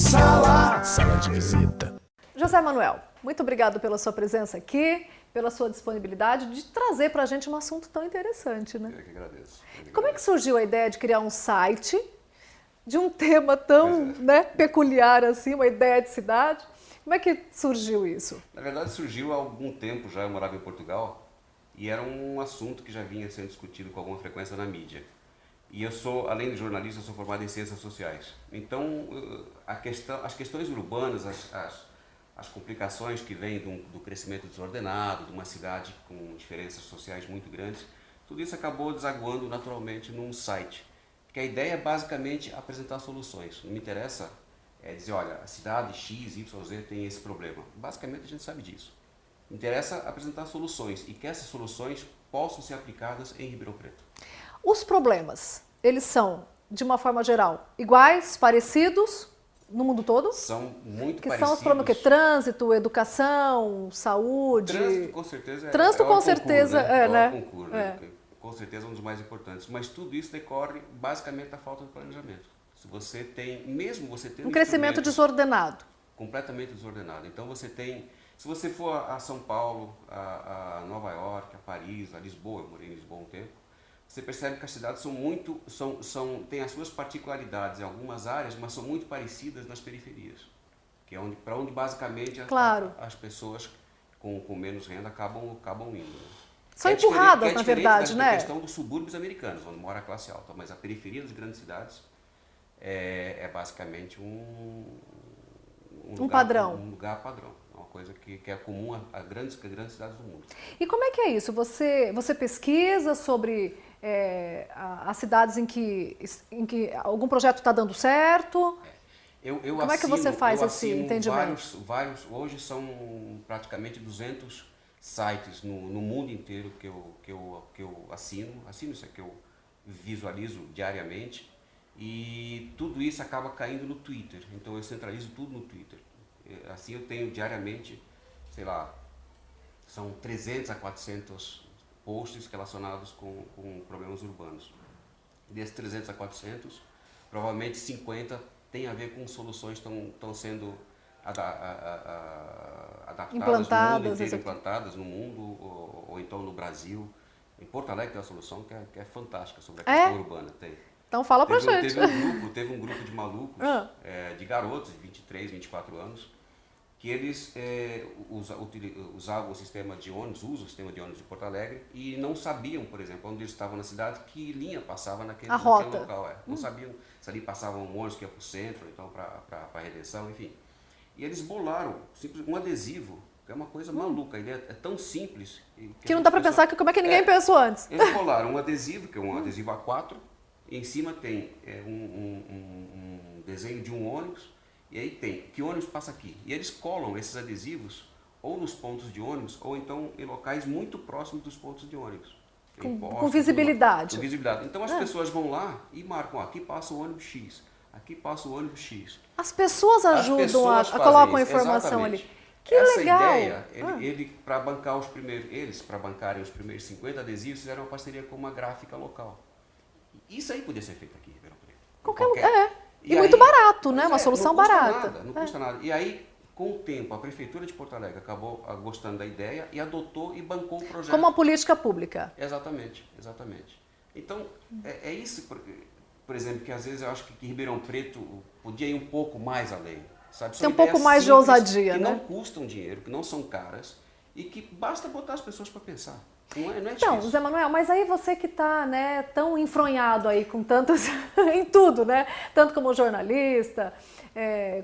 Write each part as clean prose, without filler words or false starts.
Sala de visita. José Manuel, muito obrigado pela sua presença aqui, pela sua disponibilidade de trazer para a gente um assunto tão interessante, né? Eu que agradeço. Como é que surgiu a ideia de criar um site de um tema tão peculiar assim, uma ideia de cidade? Como é que surgiu isso? Na verdade, surgiu há algum tempo já, eu morava em Portugal, e era um assunto que já vinha sendo discutido com alguma frequência na mídia. E eu sou, além de jornalista, eu sou formado em ciências sociais. Então, as questões urbanas, as complicações que vêm do crescimento desordenado, de uma cidade com diferenças sociais muito grandes, tudo isso acabou desaguando naturalmente num site. Porque a ideia é basicamente apresentar soluções. Não me interessa dizer, olha, a cidade X, Y, Z tem esse problema. Basicamente a gente sabe disso. Me interessa apresentar soluções e que essas soluções possam ser aplicadas em Ribeirão Preto. Os problemas, eles são, de uma forma geral, iguais, parecidos no mundo todo? São muito que parecidos. São os problemas que trânsito, educação, saúde. Trânsito com certeza trânsito com certeza concurso, com certeza é um dos mais importantes. Mas tudo isso decorre basicamente da falta de planejamento. Se você tem, mesmo você tendo um crescimento desordenado, completamente desordenado. Então você tem, se você for a São Paulo, a Nova York, a Paris, a Lisboa, eu morei em Lisboa um tempo, você percebe que as cidades têm as suas particularidades em algumas áreas, mas são muito parecidas nas periferias, que é para onde basicamente as pessoas com menos renda acabam indo. Né? São empurradas, na verdade, né? É a né? questão dos subúrbios americanos, onde mora a classe alta, mas a periferia das grandes cidades é basicamente um padrão. Um lugar padrão. Uma coisa que é comum a grandes cidades do mundo. E como é que é isso? Você pesquisa sobre as cidades em que algum projeto está dando certo? Como é que você faz esse entendimento? Hoje são praticamente 200 sites no mundo inteiro que eu assino isso é que eu visualizo diariamente, e tudo isso acaba caindo no Twitter, então eu centralizo tudo no Twitter. Assim eu tenho diariamente, sei lá, são 300 a 400 posts relacionados com problemas urbanos. Desses 300 a 400, provavelmente 50 tem a ver com soluções que estão sendo implantadas no mundo, ou então no Brasil. Em Porto Alegre tem uma solução que é fantástica sobre a questão urbana. Então fala pra gente. Teve um grupo de malucos, de garotos de 23, 24 anos, que eles usavam o sistema de ônibus, usam o sistema de ônibus de Porto Alegre, e não sabiam, por exemplo, onde eles estavam na cidade, que linha passava naquele local. Não sabiam se ali passava um ônibus que ia para o centro, então para a Redenção, enfim. E eles bolaram um adesivo, que é uma coisa maluca, a ideia é tão simples. Que não dá para pensar como é que ninguém pensou antes. Eles bolaram um adesivo, que é um adesivo A4, e em cima tem um desenho de um ônibus, e aí tem que ônibus passa aqui. E eles colam esses adesivos ou nos pontos de ônibus, ou então em locais muito próximos dos pontos de ônibus. Com visibilidade. Com visibilidade. Então as pessoas vão lá e marcam, aqui passa o ônibus X, aqui passa o ônibus X. As pessoas ajudam, colocam a informação ali. Que essa legal! Ideia, para bancarem os primeiros 50 adesivos, fizeram uma parceria com uma gráfica local. Isso aí podia ser feito aqui em Ribeirão Preto. Qualquer lugar. E muito barato, né? Uma solução barata. Não custa nada. E aí, com o tempo, a Prefeitura de Porto Alegre acabou gostando da ideia e adotou e bancou o projeto. Como uma política pública. Exatamente. Então, é isso, por exemplo, que às vezes eu acho que Ribeirão Preto podia ir um pouco mais além. Sabe? Tem um pouco mais de ousadia, que né? não custam dinheiro, que não são caras e que basta botar as pessoas para pensar. Não é então, difícil. Zé Manuel, mas aí você que está tão enfronhado aí com tantos, em tudo, né? Tanto como jornalista,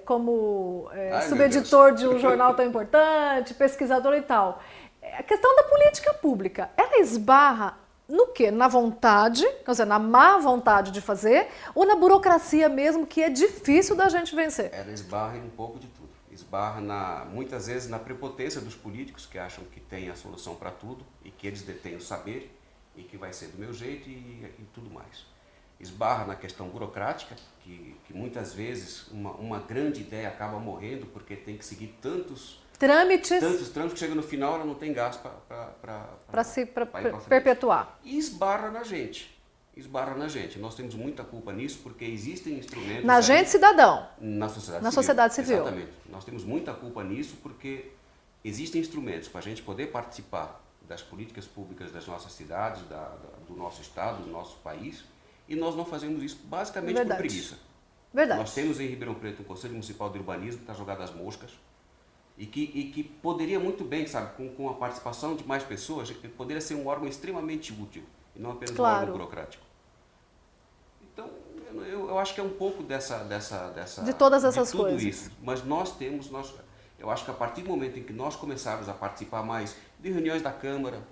como subeditor de um jornal tão importante, pesquisador e tal. A questão da política pública, ela esbarra no quê? Na vontade, quer dizer, na má vontade de fazer, ou na burocracia mesmo, que é difícil da gente vencer? Ela esbarra em um pouco de tudo. Esbarra muitas vezes na prepotência dos políticos, que acham que tem a solução para tudo e que eles detêm o saber e que vai ser do meu jeito e tudo mais. Esbarra na questão burocrática, que muitas vezes uma grande ideia acaba morrendo porque tem que seguir tantos trâmites que chega no final ela não tem gás para perpetuar. E esbarra na gente. esbarra na gente. Nós temos muita culpa nisso porque existem instrumentos... Na gente, cidadão. Na sociedade civil. Na sociedade civil. Exatamente. Nós temos muita culpa nisso porque existem instrumentos para a gente poder participar das políticas públicas das nossas cidades, do nosso estado, do nosso país, e nós não fazemos isso basicamente por preguiça. Verdade. Nós temos em Ribeirão Preto um Conselho Municipal de Urbanismo que está jogado às moscas e que poderia muito bem, sabe, com a participação de mais pessoas, poderia ser um órgão extremamente útil e não apenas um órgão burocrático. Então, eu acho que é um pouco de todas essas de tudo coisas. Isso. Mas eu acho que a partir do momento em que nós começarmos a participar mais de reuniões da Câmara,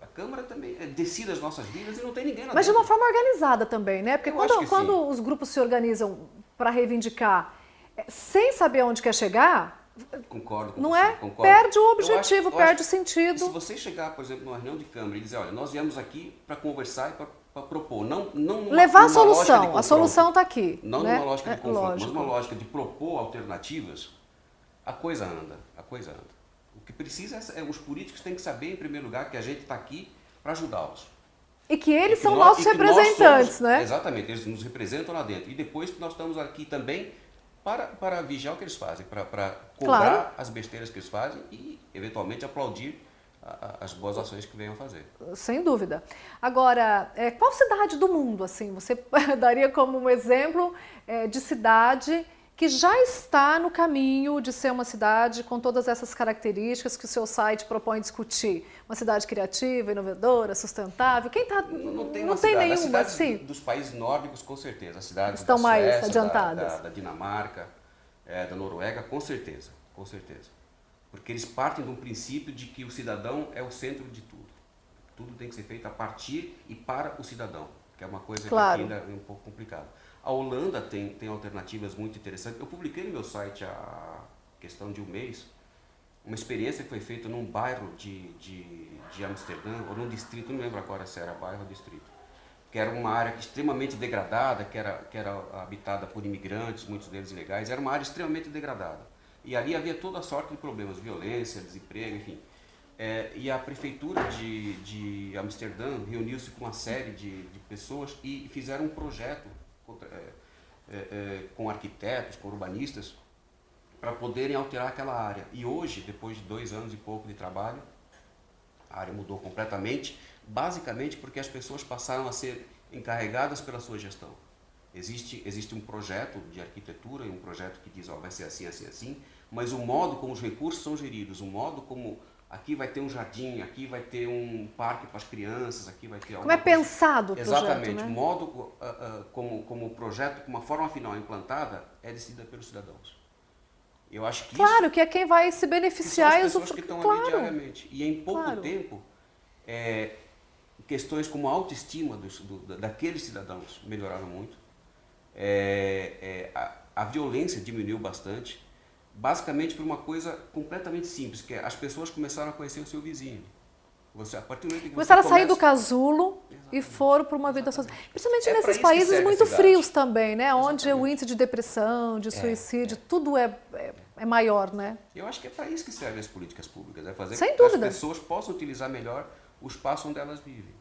a Câmara também decide as nossas vidas e não tem ninguém lá Mas dentro. de uma forma organizada também, né? Porque quando os grupos se organizam para reivindicar sem saber onde quer chegar, concordo com não você, é? Concordo. Perde o objetivo, perde o sentido. Se você chegar, por exemplo, numa reunião de Câmara e dizer, olha, nós viemos aqui para conversar e para propor, não levar a solução, a solução está aqui. Não né? numa lógica de confronto, lógico. mas numa lógica de propor alternativas, a coisa anda. O que precisa os políticos têm que saber, em primeiro lugar, que a gente está aqui para ajudá-los. E que eles são nossos representantes, né? Exatamente, eles nos representam lá dentro. E depois que nós estamos aqui também para vigiar o que eles fazem, para cobrar as besteiras que eles fazem e, eventualmente, aplaudir as boas ações que venham fazer. Sem dúvida. Agora, qual cidade do mundo, assim, você daria como um exemplo de cidade que já está no caminho de ser uma cidade com todas essas características que o seu site propõe discutir? Uma cidade criativa, inovadora, sustentável? Quem tá, não tem nenhuma, as cidades assim? Dos países nórdicos, com certeza. As cidades estão da mais Suécia, adiantadas. da Dinamarca, da Noruega, com certeza. Porque eles partem de um princípio de que o cidadão é o centro de tudo. Tudo tem que ser feito a partir e para o cidadão, que é uma coisa que ainda é um pouco complicada. A Holanda tem alternativas muito interessantes. Eu publiquei no meu site há questão de um mês uma experiência que foi feita num bairro de Amsterdã, ou num distrito, não lembro agora se era bairro ou distrito, que era uma área extremamente degradada, que era habitada por imigrantes, muitos deles ilegais, era uma área extremamente degradada. E ali havia toda sorte de problemas, violência, desemprego, enfim. E a prefeitura de Amsterdã reuniu-se com uma série de pessoas e fizeram um projeto com arquitetos, com urbanistas, para poderem alterar aquela área. E hoje, depois de 2 anos e pouco de trabalho, a área mudou completamente, basicamente porque as pessoas passaram a ser encarregadas pela sua gestão. Existe um projeto de arquitetura e um projeto que diz, vai ser assim, assim, assim, mas o modo como os recursos são geridos, o modo como aqui vai ter um jardim, aqui vai ter um parque para as crianças, aqui vai ter... Como é pensado o projeto, exatamente, né? O modo como o projeto, como a forma final implantada, é decidida pelos cidadãos. Eu acho que claro, que é quem vai se beneficiar. São as pessoas que estão ali diariamente. E em pouco tempo, questões como a autoestima daqueles cidadãos melhoraram muito. A violência diminuiu bastante, basicamente por uma coisa completamente simples, que é as pessoas começaram a conhecer o seu vizinho. A partir do momento que começaram a sair do casulo. Exatamente. E foram para uma vida social. Principalmente nesses países muito frios também, né? Onde o índice de depressão, de suicídio, tudo é maior, né? Eu acho que é para isso que servem as políticas públicas, é fazer sem com que dúvida. as pessoas possam utilizar melhor o espaço onde elas vivem.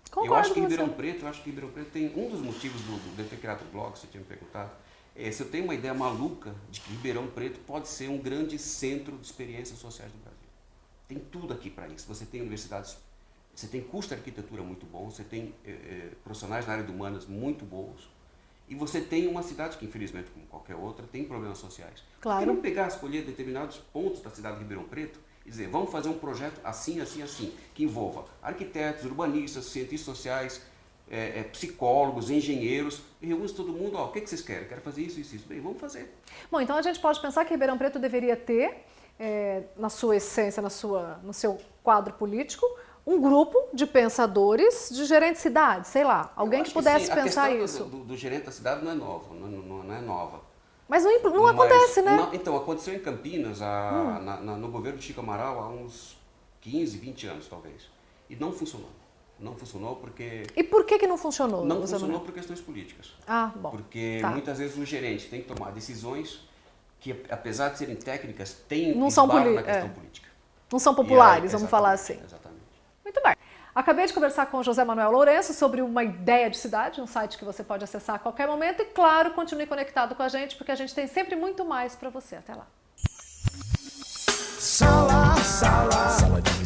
Concordo eu acho que com Ribeirão Preto tem um dos motivos de eu ter criado o blog, você tinha me perguntado, se eu tenho uma ideia maluca de que Ribeirão Preto pode ser um grande centro de experiências sociais do Brasil. Tem tudo aqui para isso. Você tem universidades, você tem curso de arquitetura muito bom, você tem profissionais na área de humanas muito bons, e você tem uma cidade que, infelizmente, como qualquer outra, tem problemas sociais. Claro. Por que não pegar, escolher determinados pontos da cidade de Ribeirão Preto e dizer, vamos fazer um projeto assim, assim, assim, que envolva arquitetos, urbanistas, cientistas sociais, psicólogos, engenheiros, e reúne todo mundo, o que vocês querem? Quero fazer isso, isso, isso. Bem, vamos fazer. Bom, então a gente pode pensar que Ribeirão Preto deveria ter, na sua essência, no seu quadro político, um grupo de pensadores, de gerente de cidade, sei lá, alguém que pudesse sim, pensar isso. A questão do gerente da cidade não é nova, não é nova. Mas não acontece, né? Não, então, aconteceu em Campinas, no governo de Chico Amaral, há uns 15, 20 anos, talvez. E não funcionou. Não funcionou porque... E por que não funcionou? Não funcionou por questões políticas. Ah, bom. Porque muitas vezes o gerente tem que tomar decisões que, apesar de serem técnicas, têm não esbarro são na questão política. Não são populares, aí, vamos falar assim. Exatamente. Muito bem. Acabei de conversar com o José Manuel Lourenço sobre uma ideia de cidade, um site que você pode acessar a qualquer momento. E, claro, continue conectado com a gente, porque a gente tem sempre muito mais para você. Até lá. Sala de